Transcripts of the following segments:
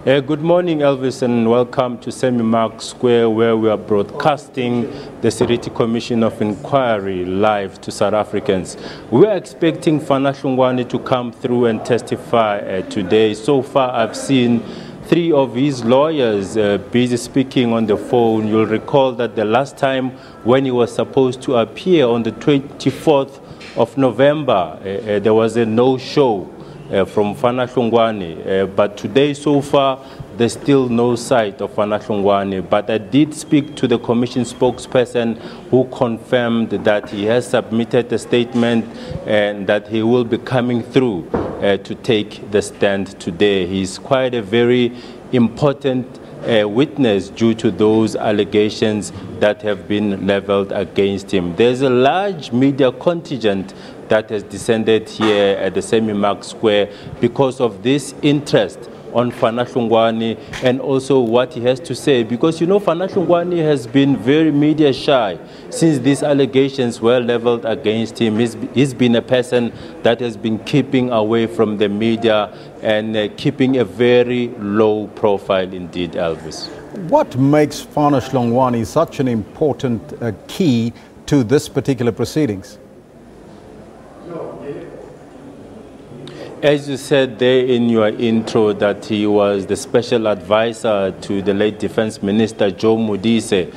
Good morning, Elvis, and welcome to Semi-Mark Square, where we are broadcasting the Seriti Commission of Inquiry live to South Africans. We are expecting Fana Hlongwane to come through and testify today. So far, I've seen 3 of his lawyers busy speaking on the phone. You'll recall that the last time when he was supposed to appear on the 24th of November, there was a no-show from Fana Hlongwane, but today so far there's still no sight of Fana Hlongwane. But I did speak to the Commission spokesperson who confirmed that he has submitted a statement and that he will be coming through to take the stand today. He's quite a very important witness due to those allegations that have been leveled against him. There's a large media contingent that has descended here at the Semi-Mark Square because of this interest on Fana Hlongwane and also what he has to say. Because, you know, Fana Hlongwane has been very media shy since these allegations were leveled against him. He's been a person that has been keeping away from the media and keeping a very low profile indeed, Elvis. What makes Fana Hlongwane such an important key to this particular proceedings? As you said there in your intro that he was the special advisor to the late Defense Minister Joe Modise.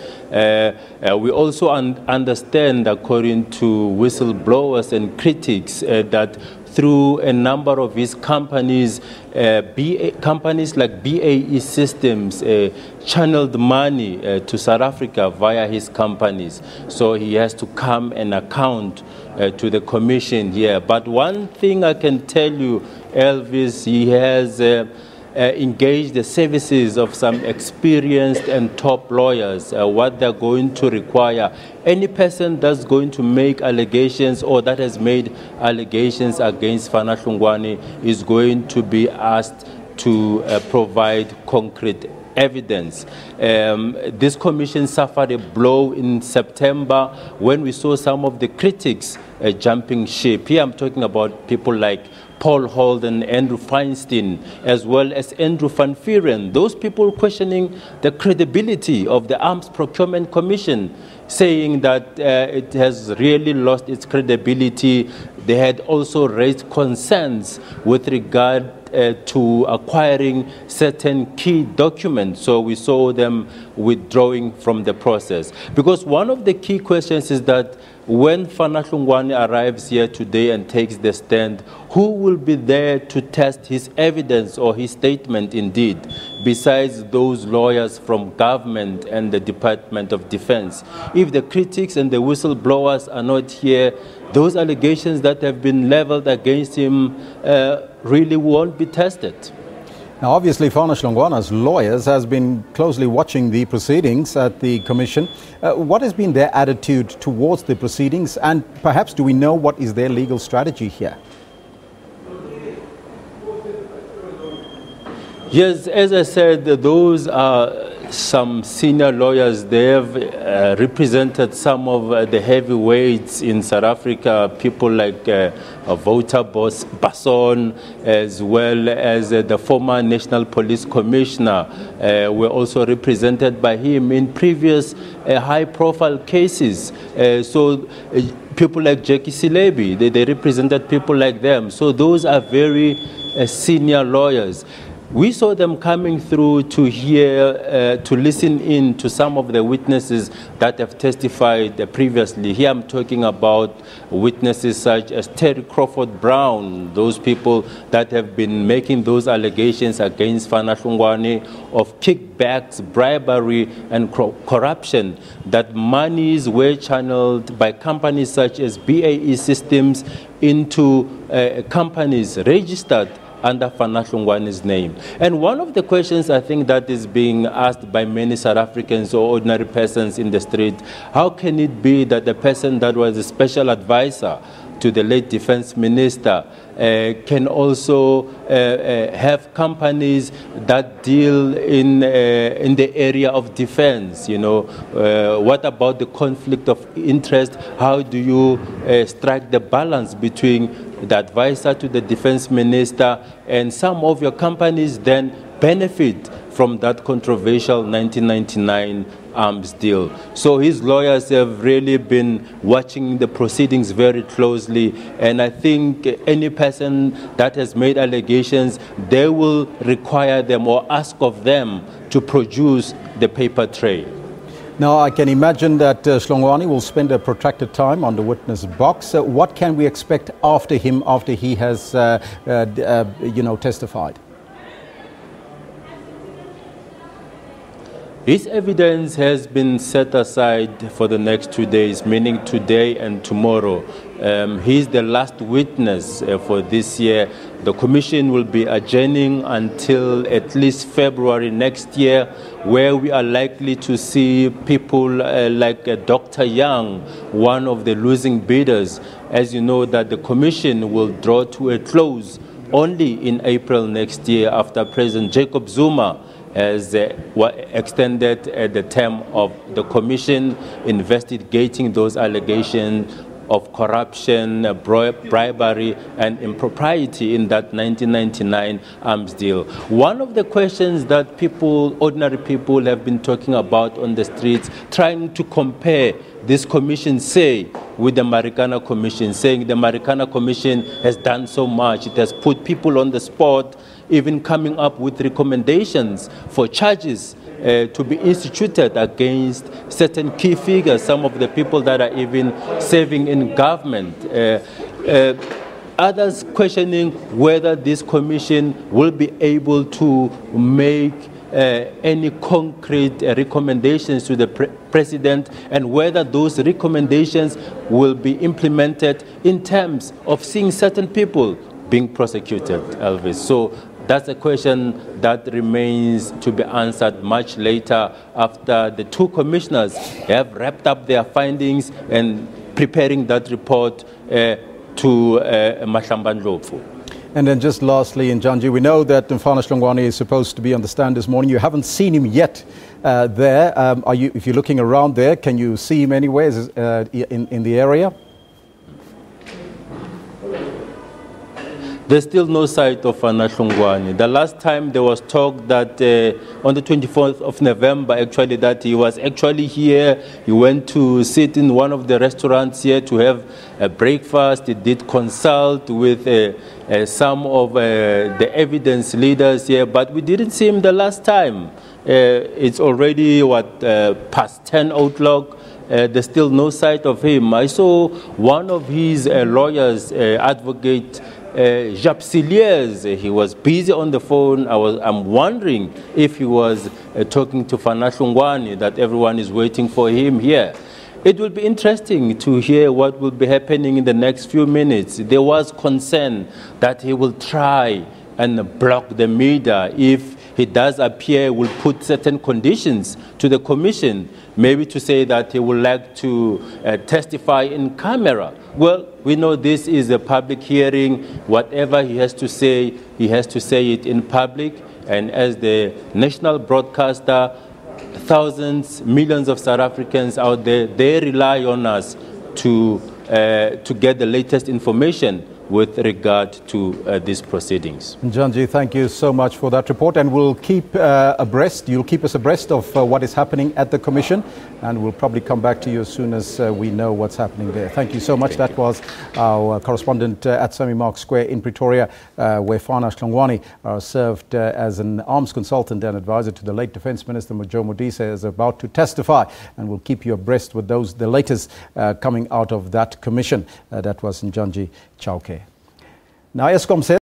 We also understand, according to whistleblowers and critics, that through a number of his companies, companies like BAE Systems channeled money to South Africa via his companies. So he has to come and account to the commission here. But one thing I can tell you, Elvis, he has engaged the services of some experienced and top lawyers. What they're going to require, any person that's going to make allegations or that has made allegations against Fana Hlongwane is going to be asked to provide concrete evidence. This commission suffered a blow in September when we saw some of the critics jumping ship. Here I'm talking about people like Paul Holden, Andrew Feinstein, as well as Andrew Van Vuuren. Those people questioning the credibility of the Arms Procurement Commission, saying that it has really lost its credibility. They had also raised concerns with regard to acquiring certain key documents. So we saw them withdrawing from the process. Because one of the key questions is that when Fana Hlongwane arrives here today and takes the stand, who will be there to test his evidence or his statement indeed, besides those lawyers from government and the Department of Defense? If the critics and the whistleblowers are not here, those allegations that have been leveled against him really won't be tested. Now, obviously, Fana Hlongwane's lawyers has been closely watching the proceedings at the Commission. What has been their attitude towards the proceedings, and perhaps do we know what is their legal strategy here? Yes, as I said, those are some senior lawyers. They have represented some of the heavyweights in South Africa, people like Wouter Basson, as well as the former National Police Commissioner, were also represented by him in previous high-profile cases. People like Jackie Silebi, they represented people like them. So those are very senior lawyers. We saw them coming through to hear, to listen in to some of the witnesses that have testified previously. Here I'm talking about witnesses such as Terry Crawford Brown, those people that have been making those allegations against Fana Hlongwane of kickbacks, bribery, and corruption, that monies were channeled by companies such as BAE Systems into companies registered under Fana Hlongwane's name. And one of the questions I think that is being asked by many South Africans or ordinary persons in the street, how can it be that the person that was a special advisor to the late Defense Minister can also have companies that deal in the area of defense? You know, what about the conflict of interest? How do you strike the balance between the advisor to the defense minister, and some of your companies then benefit from that controversial 1999 arms deal. So his lawyers have really been watching the proceedings very closely, and I think any person that has made allegations, they will require them or ask of them to produce the paper trail. Now, I can imagine that Hlongwane will spend a protracted time on the witness box. What can we expect after him, after he has, testified? His evidence has been set aside for the next 2 days, meaning today and tomorrow. He's the last witness for this year. The commission will be adjourning until at least February next year, where we are likely to see people like Dr. Young, one of the losing bidders. As you know, that the commission will draw to a close only in April next year after President Jacob Zuma has extended the term of the commission investigating those allegations of corruption, bribery, and impropriety in that 1999 arms deal. One of the questions that ordinary people have been talking about on the streets, trying to compare this commission, say, with the Marikana Commission, saying the Marikana Commission has done so much, it has put people on the spot, even coming up with recommendations for charges to be instituted against certain key figures, some of the people that are even serving in government. Others questioning whether this commission will be able to make any concrete recommendations to the president, and whether those recommendations will be implemented in terms of seeing certain people being prosecuted, Elvis. So that's a question that remains to be answered much later after the two commissioners have wrapped up their findings and preparing that report to Mahlambandlovu. And then just lastly, Njanji, we know that Fana Hlongwane is supposed to be on the stand this morning. You haven't seen him yet there. If you're looking around there, can you see him anywhere in the area? There's still no sight of Fana Hlongwane. The last time there was talk that on the 24th of November, actually, that he was actually here. He went to sit in one of the restaurants here to have a breakfast. He did consult with some of the evidence leaders here, but we didn't see him the last time. It's already, past 10 o'clock. There's still no sight of him. I saw one of his lawyers, advocate Japsiliers. He was busy on the phone. I'm wondering if he was talking to Fana Hlongwane, that everyone is waiting for him here. It will be interesting to hear what will be happening in the next few minutes. There was concern that he will try and block the media. If he does appear, will put certain conditions to the commission, maybe to say that he would like to testify in camera. Well, we know this is a public hearing. Whatever he has to say it in public. And as the national broadcaster, thousands, millions of South Africans out there, they rely on us to get the latest information with regard to these proceedings. Njanji, thank you so much for that report, and we'll keep abreast. You'll keep us abreast of what is happening at the Commission, and we'll probably come back to you as soon as we know what's happening there. Thank you so much. That was our correspondent at Sammy Mark Square in Pretoria, where Fana Hlongwane served as an arms consultant and advisor to the late Defence Minister Joe Modise, is about to testify, and we'll keep you abreast with the latest coming out of that Commission. That was Njanji Chauke. Now, Eskom says